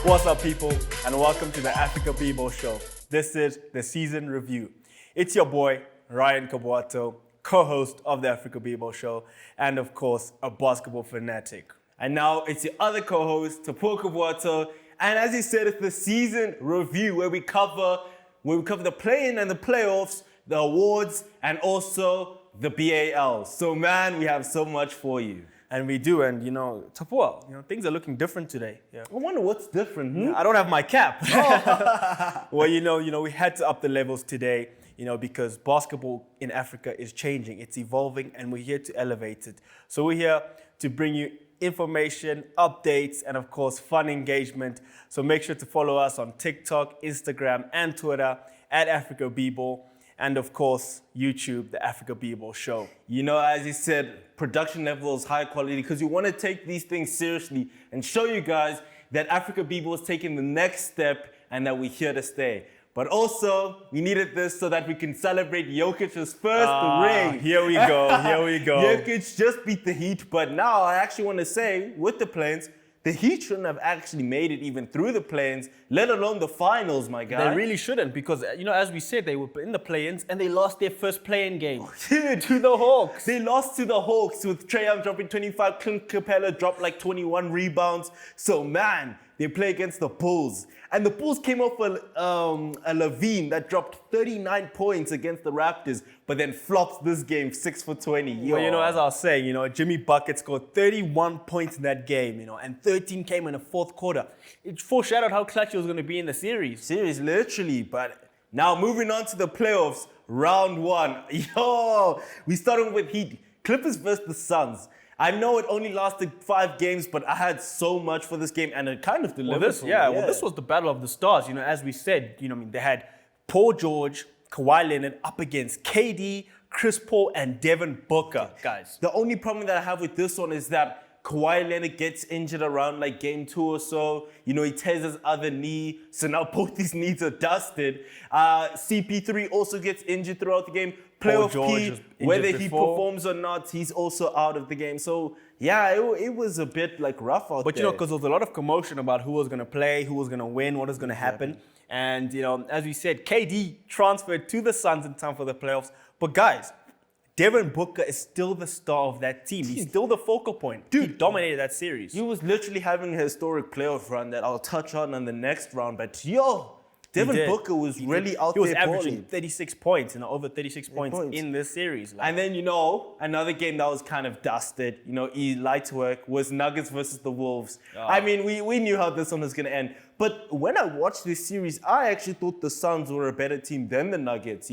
What's up, people, and welcome to the Afrika BBall Show. This is the season review. It's your boy, Ryan Kabwato, co-host of the Afrika BBall Show, and of course, a basketball fanatic. And now it's the other co-host, Tapo Kabwato, and as he said, it's the season review where we cover the play-in and the playoffs, the awards, and also the BAL. So man, we have so much for you. And we do, and Tapua, things are looking different today. Yeah. I wonder what's different. I don't have my cap. Oh. Well, we had to up the levels today, because basketball in Africa is changing, it's evolving, and we're here to elevate it. So we're here to bring you information, updates, and of course, fun engagement. So make sure to follow us on TikTok, Instagram, and Twitter at Afrika BBall. And of course, YouTube, the Afrika BBall Show. As you said, production level is high quality because you want to take these things seriously and show you guys that Afrika BBall is taking the next step and that we're here to stay. But also, we needed this so that we can celebrate Jokic's first ring. Here we go. Jokic just beat the Heat, but now I actually want to say, with the play-ins, the Heat shouldn't have actually made it even through the play-ins, let alone the finals, my guy. They really shouldn't because, as we said, they were in the play-ins and they lost their first play-in game to the Hawks. They lost to the Hawks with Trae Young dropping 25, Clint Capella dropped like 21 rebounds. So, man, they play against the Bulls. And the Bulls came off a Levine that dropped 39 points against the Raptors, but then flopped this game 6 for 20. Well, as I was saying, Jimmy Bucket scored 31 points in that game, and 13 came in the fourth quarter. It foreshadowed how clutch he was going to be in the series. Literally. But now moving on to the playoffs, round one. We started with Heat. Clippers versus the Suns. I know it only lasted 5 games, but I had so much for this game, and it kind of delivered. Well, this was the battle of the stars. As we said, they had Paul George, Kawhi Leonard up against KD, Chris Paul, and Devin Booker, guys. The only problem that I have with this one is that Kawhi Leonard gets injured around like game 2 or so. He tears his other knee, so now both his knees are dusted. CP3 also gets injured throughout the game. Playoff P, whether he performs or not, he's also out of the game. So, yeah, it was a bit like rough out there. But, because there was a lot of commotion about who was going to play, who was going to win, what was going to happen. And, as we said, KD transferred to the Suns in time for the playoffs. But, guys, Devin Booker is still the star of that team. He's still the focal point. Dude, he dominated that series. He was literally having a historic playoff run that I'll touch on in the next round. But, Devin Booker was really out there. He was averaging 36 points, over 36 points in this series. And then, another game that was kind of dusted, light work, was Nuggets versus the Wolves. I mean, we knew how this one was going to end. But when I watched this series, I actually thought the Suns were a better team than the Nuggets,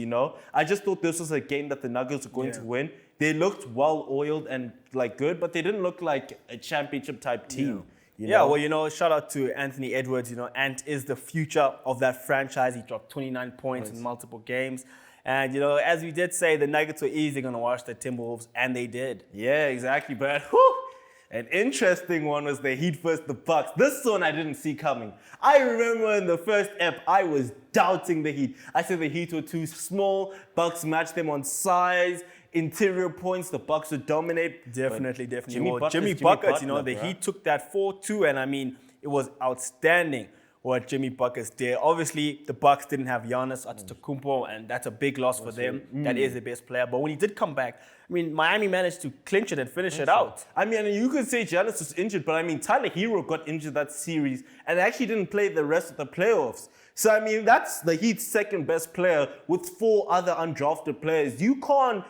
I just thought this was a game that the Nuggets were going to win. They looked well-oiled and, good, but they didn't look like a championship-type team. Shout out to Anthony Edwards. Ant is the future of that franchise. He dropped 29 points in multiple games. And, as we did say, the Nuggets were easily going to wash the Timberwolves, and they did. Yeah, exactly. But, an interesting one was the Heat versus the Bucks. This one I didn't see coming. I remember in the first ep, I was doubting the Heat. I said the Heat were too small. Bucks matched them on size. Interior points, the Bucks would dominate. Definitely. Jimmy Bucket, the Heat took that 4-2, and it was outstanding what Jimmy Bucket did. Obviously, the Bucks didn't have Giannis Antetokounmpo, and that's a big loss for them. That is the best player. But when he did come back, Miami managed to clinch it and finish it out. You could say Giannis was injured, but Tyler Hero got injured that series and actually didn't play the rest of the playoffs. So, that's the Heat's second best player with 4 other undrafted players. You can't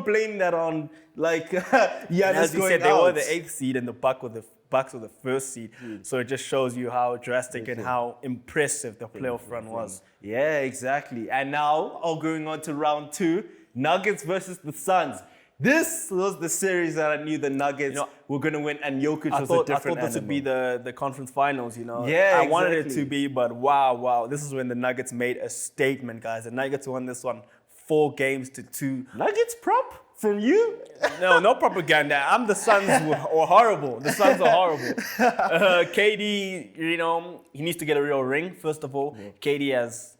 blame that on, Giannis as you going said, out. They were the 8th seed and the Bucks were the 1st seed. So it just shows you how drastic and how impressive the playoff run was. Yeah, exactly. And now, going on to round 2, Nuggets versus the Suns. This was the series that I knew the Nuggets were going to win, and Jokic was a different I thought this animal. would be the conference finals, Yeah, I wanted it to be, but wow. This is when the Nuggets made a statement, guys. The Nuggets won this one 4-2. Nuggets prop from you? No propaganda. I'm the Suns were horrible. The Suns are horrible. KD, he needs to get a real ring, first of all. KD has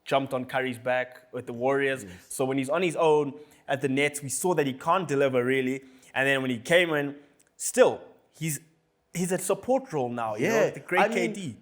jumped on Curry's back with the Warriors. So when he's on his own at the Nets, we saw that he can't deliver really. And then when he came in, still, he's a support role now. You know, the great KD.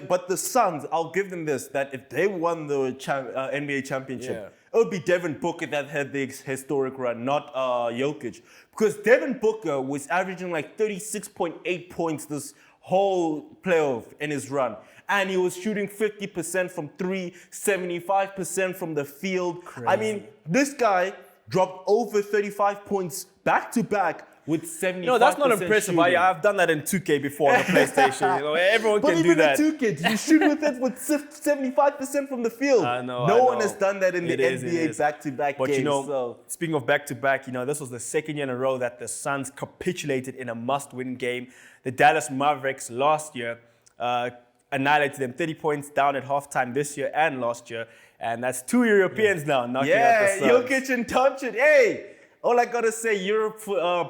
But the Suns, I'll give them this, that if they won the NBA championship, it would be Devin Booker that had the historic run, not Jokic. Because Devin Booker was averaging like 36.8 points this whole playoff in his run. And he was shooting 50% from three, 75% from the field. Crazy. I mean, this guy dropped over 35 points back to back with 75%. No, that's not impressive. Shooting. I've done that in 2K before on the PlayStation. You know, everyone can do that. But even in 2K, you shoot with it with 75% from the field. I know. No one has done that in the It NBA is. back-to-back But games. you know, speaking of back-to-back, you know, this was the second year in a row that the Suns capitulated in a must-win game. The Dallas Mavericks last year annihilated them 30 points down at halftime this year and last year. And that's two Europeans now knocking out the Suns. Jokic and Doncic. Hey, all I gotta say, Europe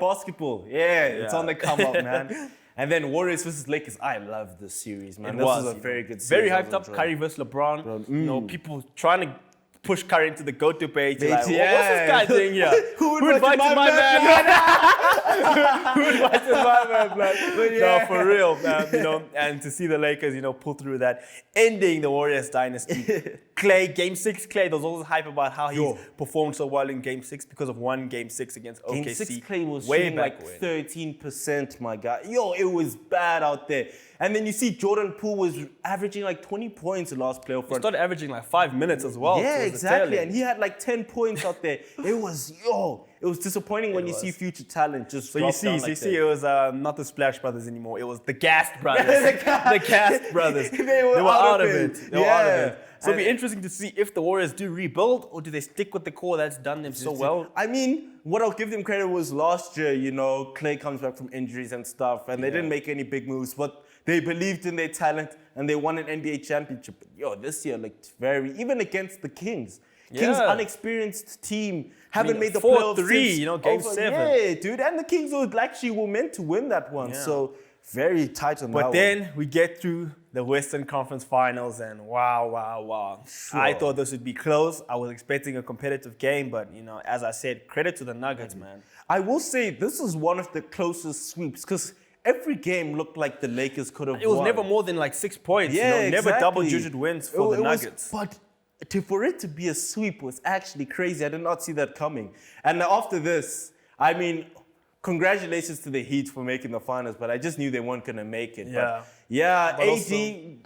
basketball. It's on the come up, man. And then Warriors versus Lakers. I love this series, man. This was a very good series. Very hyped up. Curry versus LeBron. You know, people trying to push Curry into the go-to page. Like, what's this guy doing here? Who invited my man? Who invited my man? No, for real, man. You know, and to see the Lakers, you know, pull through that, ending the Warriors dynasty. Clay, Game 6, Clay, there was always hype about how he performed so well in Game 6 because of one Game 6 against OKC. Game 6 Clay was way shooting back like when. 13%, my guy. It was bad out there. And then you see Jordan Poole was averaging like 20 points in the last playoff He run. started averaging like 5 minutes as well. Yeah, towards the exactly. tail And end. he had like 10 points out there. It was disappointing when you see future talent just So you drop see, down like that. it was not the Splash Brothers anymore. It was the Gast Brothers. the Gast Brothers. They were out of it. They were out of it. So it'll be interesting to see if the Warriors do rebuild or do they stick with the core that's done them so well. I mean, what I'll give them credit was last year, you know, Clay comes back from injuries and stuff, and they didn't make any big moves, but they believed in their talent and they won an NBA championship. This year looked even against the Kings. Kings, unexperienced team, haven't made the playoffs 4-3, you know, Game 7. Yeah, dude, and the Kings were meant to win that one, so very tight on that one. But then we get through the Western Conference Finals and wow. Sure. I thought this would be close. I was expecting a competitive game, but, you know, as I said, credit to the Nuggets, man. I will say this is one of the closest sweeps because every game looked like the Lakers could have won. It was never more than like 6 points. Yeah, you know, never exactly. double-digit wins for the Nuggets. But for it to be a sweep was actually crazy. I did not see that coming. And after this, I mean, congratulations to the Heat for making the finals, but I just knew they weren't going to make it. But But AD, also,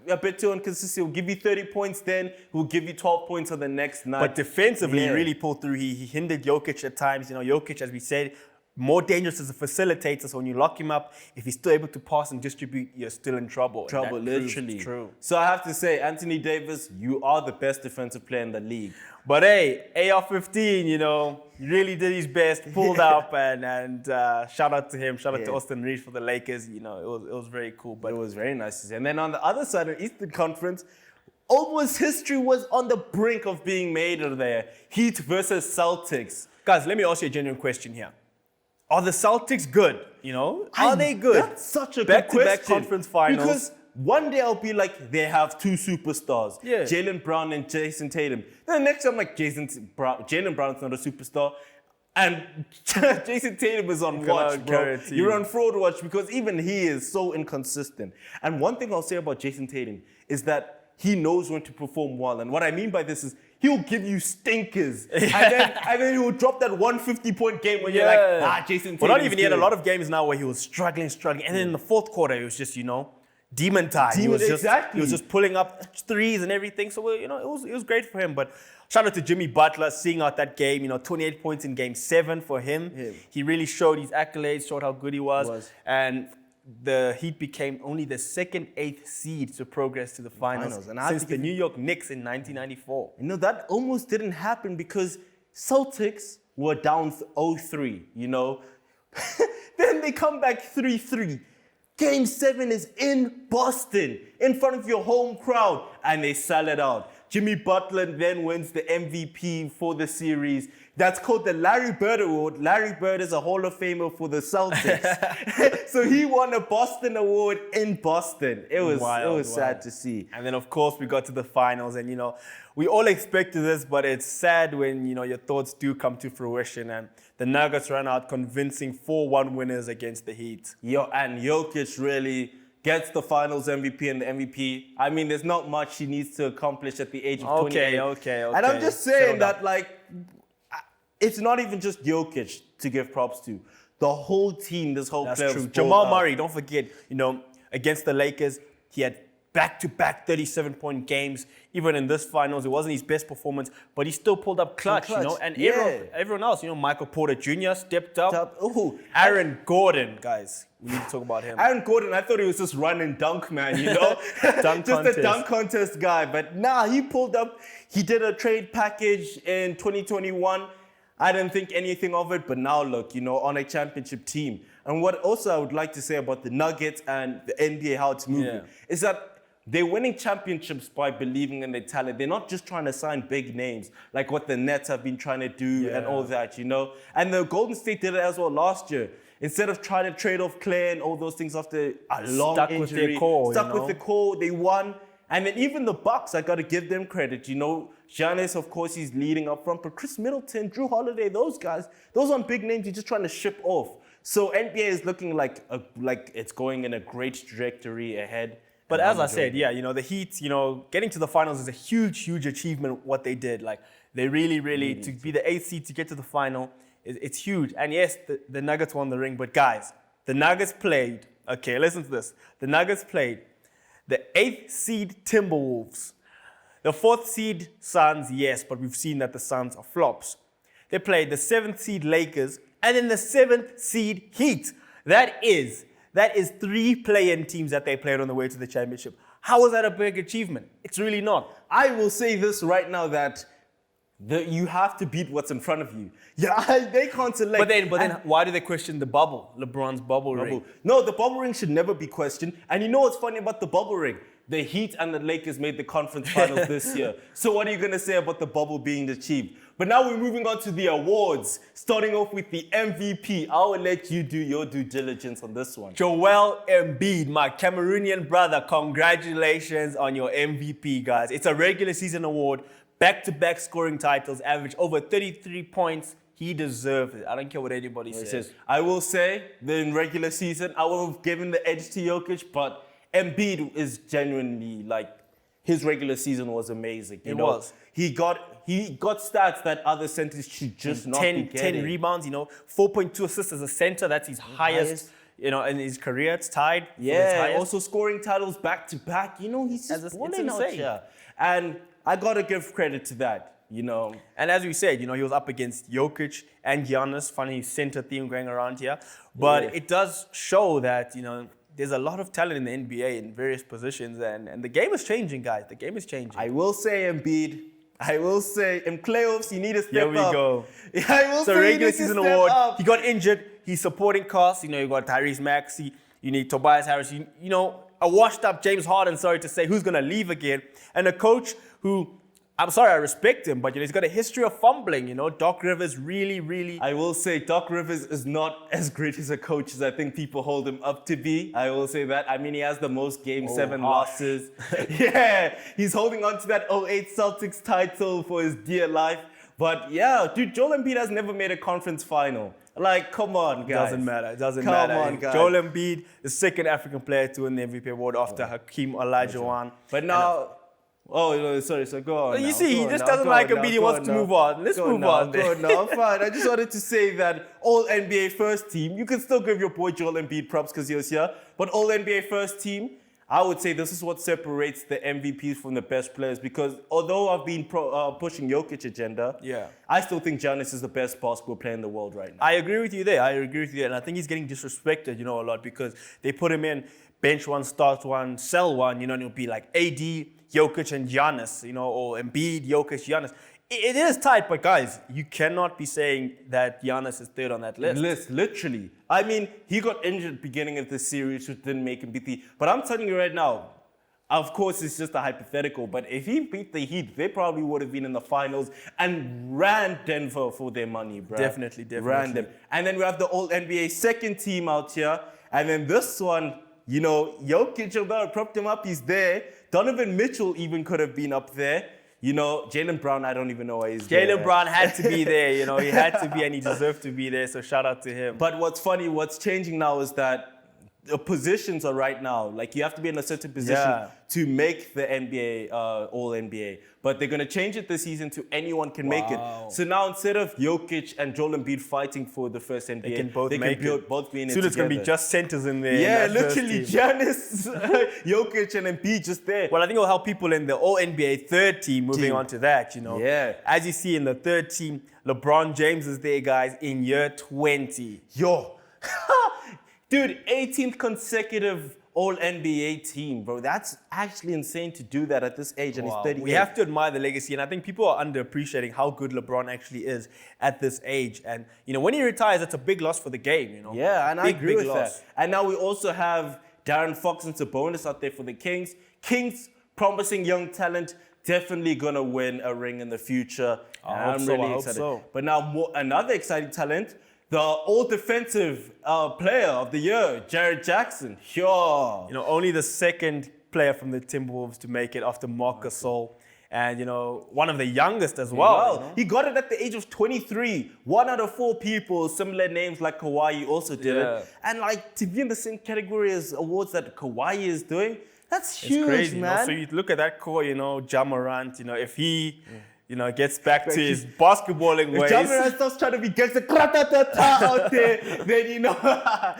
a bit too inconsistent. He'll give you 30 points then. He'll give you 12 points on the next night. But defensively, he really pulled through. He hindered Jokic at times. You know, Jokic, as we said, more dangerous as a facilitator. So when you lock him up, if he's still able to pass and distribute, you're still in trouble. Trouble, literally. True. So I have to say, Anthony Davis, you are the best defensive player in the league. But hey, AR-15, you know, really did his best, pulled up, and shout out to him. Shout out to Austin Reeves for the Lakers. You know, it was very cool. But it was very nice to see. And then on the other side of the Eastern Conference, almost history was on the brink of being made there. Heat versus Celtics. Guys, let me ask you a genuine question here. Are the Celtics good? You know, are they good? That's such a good question. Back-to-back conference finals. Because one day I'll be like, they have two superstars, Jaylen Brown and Jason Tatum. Then the next day I'm like, Jaylen Brown's not a superstar. And Jason Tatum is on watch, bro. You're on fraud watch because even he is so inconsistent. And one thing I'll say about Jason Tatum is that he knows when to perform well. And what I mean by this is he'll give you stinkers. and then he'll drop that 150-point game when you're like, Jason Tatum. But not even, he had a lot of games now where he was struggling. And then in the fourth quarter, it was just, you know, demon time. He was just pulling up threes and everything. So, you know, it was great for him. But shout out to Jimmy Butler seeing out that game. You know, 28 points in Game 7 for him. He really showed his accolades, showed how good he was. And the Heat became only the second 8th seed to progress to the finals since the New York Knicks in 1994. You know, that almost didn't happen because Celtics were down 0-3, you know. Then they come back 3-3. Game 7 is in Boston, in front of your home crowd, and they sell it out. Jimmy Butler then wins the MVP for the series. That's called the Larry Bird Award. Larry Bird is a Hall of Famer for the Celtics. So he won a Boston Award in Boston. It was sad to see. And then, of course, we got to the finals. And, we all expected this, but it's sad when, your thoughts do come to fruition. And the Nuggets ran out convincing 4-1 winners against the Heat. And Jokic really gets the finals MVP and the MVP. I mean, there's not much he needs to accomplish at the age of 28. Okay. And I'm just saying that, it's not even just Jokic to give props to. The whole team, this whole playoffs. That's true. Jamal Murray, don't forget, against the Lakers, he had back-to-back 37-point games. Even in this finals, it wasn't his best performance, but he still pulled up clutch. And everyone else, Michael Porter Jr. stepped up. Aaron Gordon, guys, we need to talk about him. Aaron Gordon, I thought he was just run and dunk, man, Dunk just contest. a dunk contest guy. But he pulled up. He did a trade package in 2021. I didn't think anything of it, but now look, on a championship team. And what also I would like to say about the Nuggets and the NBA, how it's moving, is that they're winning championships by believing in their talent. They're not just trying to sign big names like what the Nets have been trying to do and all that, And the Golden State did it as well last year. Instead of trying to trade off Clay and all those things after a long Stuck injury, with their core, with the core, they won. And then even the Bucks, I got to give them credit. Giannis, of course, he's leading up front, but Chris Middleton, Drew Holiday, those guys, those aren't big names you're just trying to ship off. So NBA is looking like it's going in a great trajectory ahead. But as I said, the Heat, getting to the finals is a huge, huge achievement, what they did. They really, to be the 8th seed to get to the final, it's huge. And yes, the Nuggets won the ring, but guys, the Nuggets played, okay, listen to this. The Nuggets played the 8th seed Timberwolves. The 4th seed Suns, yes, but we've seen that the Suns are flops. They played the 7th seed Lakers and then the 7th seed Heat. That is 3 play-in teams that they played on the way to the championship. How is that a big achievement? It's really not. I will say this right now that you have to beat what's in front of you. They can't select. But then why do they question the bubble, LeBron's bubble ring? No, the bubble ring should never be questioned. And you know what's funny about the bubble ring? The Heat and the Lakers made the conference finals this year. So what are you going to say about the bubble being achieved? But now we're moving on to the awards, starting off with the MVP. I will let you do your due diligence on this one. Joel Embiid, my Cameroonian brother, congratulations on your MVP, guys. It's a regular season award, back-to-back scoring titles, average over 33 points. He deserved it. I don't care what anybody says. I will say that in regular season, I would have given the edge to Jokic, but Embiid is genuinely his regular season was amazing. It was. He got stats that other centers should just not be getting. 10 rebounds, 4.2 assists as a center. That's his highest, in his career. It's tied. Yeah, also scoring titles back to back. He's just balling out here. And I gotta give credit to that. And as we said, he was up against Jokic and Giannis. Funny center theme going around here. But it does show that, there's a lot of talent in the NBA in various positions. And the game is changing, guys. The game is changing. I will say, Embiid, in playoffs, you need to step up. Here we go. I will say regular season award. He got injured. He's supporting cast. You got Tyrese Maxey. You need Tobias Harris. A washed-up James Harden, sorry to say, who's going to leave again. And a coach who, I'm sorry, I respect him, but he's got a history of fumbling. Doc Rivers really. I will say Doc Rivers is not as great as a coach as I think people hold him up to be. I will say that. I mean, he has the most Game 7 losses. He's holding on to that 08 Celtics title for his dear life. But dude, Joel Embiid has never made a conference final. Come on, guys. It doesn't matter. Come on, guys. Joel Embiid, the second African player to win the MVP award after Hakeem Olajuwon. But now. Sorry, so go on. You see, he just doesn't like Embiid. He wants to move on. Let's move on. Fine. I just wanted to say that all NBA first team, you can still give your boy Joel Embiid props because he was here, but all NBA first team, I would say this is what separates the MVPs from the best players because although I've been pushing Jokic agenda, I still think Giannis is the best basketball player in the world right now. I agree with you there. And I think he's getting disrespected, a lot because they put him in bench one, start one, sell one, and it'll be like AD, Jokic and Giannis, or Embiid, Jokic, Giannis. It is tight, but guys, you cannot be saying that Giannis is third on that list. Literally. I mean, he got injured beginning of the series, which didn't make him beat the... But I'm telling you right now, Of course, it's just a hypothetical, but if he beat the Heat, they probably would have been in the finals and ran Denver for their money, bro. Definitely. Ran them. And then we have the All-NBA second team out here. And then this one, you know, Jokic, although I propped him up, he's there. Donovan Mitchell even could have been up there. You know, Jaylen Brown, I don't even know why he's there. Jaylen Brown had to be there, you know, he had to be and he deserved to be there, so shout out to him. But what's funny, what's changing now is that the positions are right now. Like, you have to be in a certain position to make the NBA, All-NBA. But they're going to change it this season to anyone can make it. So now instead of Jokic and Joel Embiid fighting for the first NBA, they can both be in it Soon it's going to be just centers in there. Yeah, in that literally Giannis, Jokic and Embiid just there. Well, I think it'll help people in the All-NBA third team moving on to that, you know. Yeah. As you see in the third team, LeBron James is there, guys, in year 20. Yo. Dude, 18th consecutive All-NBA team, bro. That's actually insane to do that at this age, and he's 38. We have to admire the legacy, and I think people are underappreciating how good LeBron actually is at this age. And, you know, when he retires, it's a big loss for the game, you know. Yeah, and I agree with loss. that. And now we also have Darren Fox and Sabonis out there for the Kings. Kings, promising young talent, definitely going to win a ring in the future. I'm really excited. But now another exciting talent, the all-defensive player of the year, Jared Jackson. Sure. You know, only the second player from the Timberwolves to make it after Marc Gasol. And, you know, one of the youngest as well. You know? He got it at the age of 23. 1 out of 4 people, similar names like Kawhi, also did it. And, like, to be in the same category as awards that Kawhi is doing, that's huge, it's crazy, man. You know? So you look at that core, you know, Ja Morant, you know, if he... you know, gets back to his basketballing ways. If Ja Morant starts trying to be gangster out there, then, you know,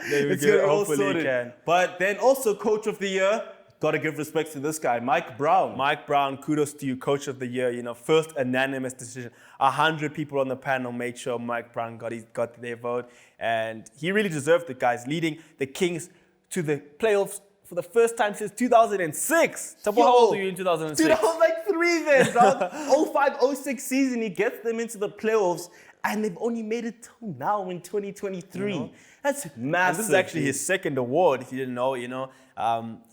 it's going to all sorted. But then also Coach of the Year, got to give respect to this guy, Mike Brown. Mike Brown, kudos to you, Coach of the Year. You know, first unanimous decision. 100 people on the panel made sure Mike Brown got their vote. And he really deserved it, guys, leading the Kings to the playoffs for the first time since 2006. So how old were you in 2006? Dude, I was like 3 then, dog. 05-06 season, he gets them into the playoffs, and they've only made it till now in 2023. You know? That's massive. And this is actually his second award, if you didn't know, you know.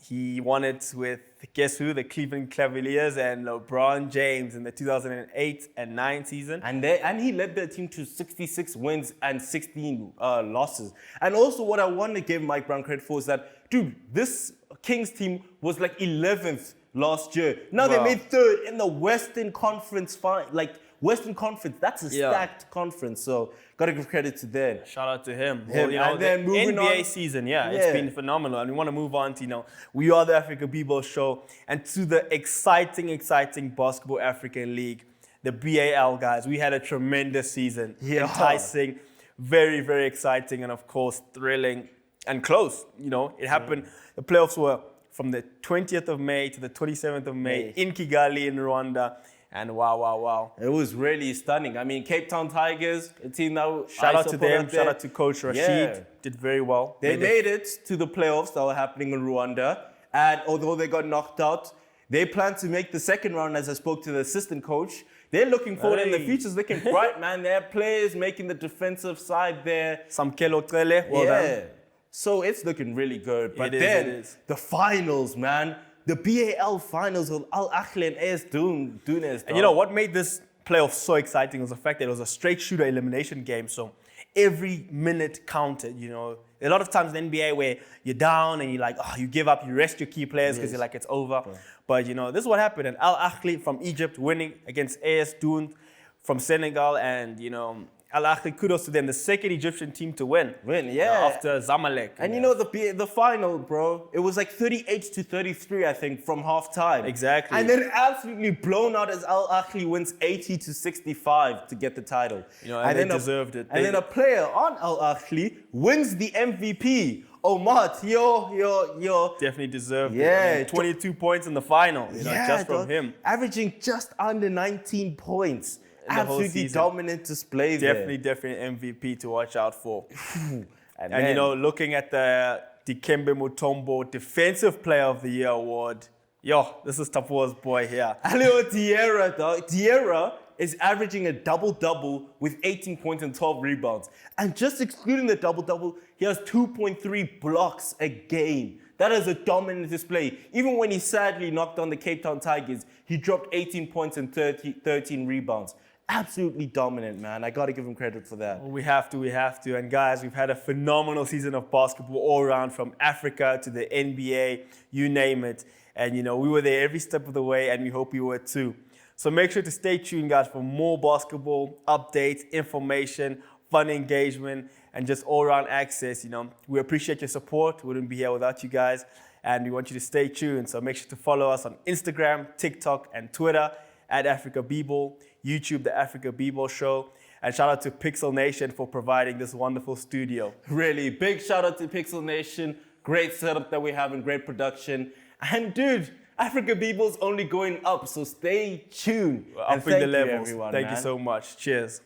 He won it with, guess who? The Cleveland Cavaliers and LeBron James in the 2008 and 9 season. And he led their team to 66 wins and 16 losses. And also what I want to give Mike Brown credit for is that, dude, this Kings team was like 11th last year. Now they made 3rd in the Western Conference Western Conference, that's a stacked conference, so gotta give credit to them. Shout out to him. Well, you know, and then moving NBA season, it's been phenomenal. And we want to move on to, you know, we are the Africa BBall Show, and to the exciting Basketball African League, the BAL, guys. We had a tremendous season. Enticing, very, very exciting, and of course, thrilling and close. You know, it happened. The playoffs were from the 20th of May to the 27th of May in Kigali in Rwanda. And wow. It was really stunning. I mean, Cape Town Tigers, a team that shout out to them, shout out to Coach Rashid, did very well. They made it to the playoffs that were happening in Rwanda. And although they got knocked out, they plan to make the second round, as I spoke to the assistant coach. They're looking forward in the future's looking bright, man. They have players making the defensive side there. Some Kelo Trele, well done. So it's looking really good. But then the finals, man. The BAL finals with Al Ahly and AS Dunes. And you know what made this playoff so exciting was the fact that it was a straight shooter elimination game. So every minute counted, you know. A lot of times in the NBA where you're down and you're like, you give up, you rest your key players because you're like, it's over. But, you know, this is what happened. And Al Ahly from Egypt winning against AS Dunes from Senegal. And, you know, Al Ahly, kudos to them, the second Egyptian team to win. After Zamalek. And you know, the final, bro, it was like 38-33, I think, from halftime. Exactly. And then absolutely blown out as Al Ahly wins 80-65 to get the title. You know, and they deserved it. And then a player on Al Ahly wins the MVP. Omat, yo. Definitely deserved it. I mean, 22 points in the final, you know, just from him. Averaging just under 19 points. Absolutely dominant display there. Definitely MVP to watch out for. and you know, looking at the Dikembe Mutombo Defensive Player of the Year award, this is Tapua's boy here. Alio Diarra, dog. Diarra is averaging a double-double with 18 points and 12 rebounds. And just excluding the double-double, he has 2.3 blocks a game. That is a dominant display. Even when he sadly knocked on the Cape Town Tigers, he dropped 18 points and 13 rebounds. Absolutely dominant, man. I got to give him credit for that. We have to. And guys, we've had a phenomenal season of basketball all around, from Africa to the NBA, you name it. And, you know, we were there every step of the way, and we hope you were too. So make sure to stay tuned, guys, for more basketball updates, information, fun engagement, and just all-around access. You know, we appreciate your support. We wouldn't be here without you guys. And we want you to stay tuned. So make sure to follow us on Instagram, TikTok, and Twitter at Afrika BBall, YouTube, the Afrika BBall Show. And shout out to Pixel Nation for providing this wonderful studio. Really, big shout out to Pixel Nation. Great setup that we have and great production. And dude, Afrika BBall's only going up, so stay tuned. We're upping the levels. Everyone, Thank you so much. Cheers.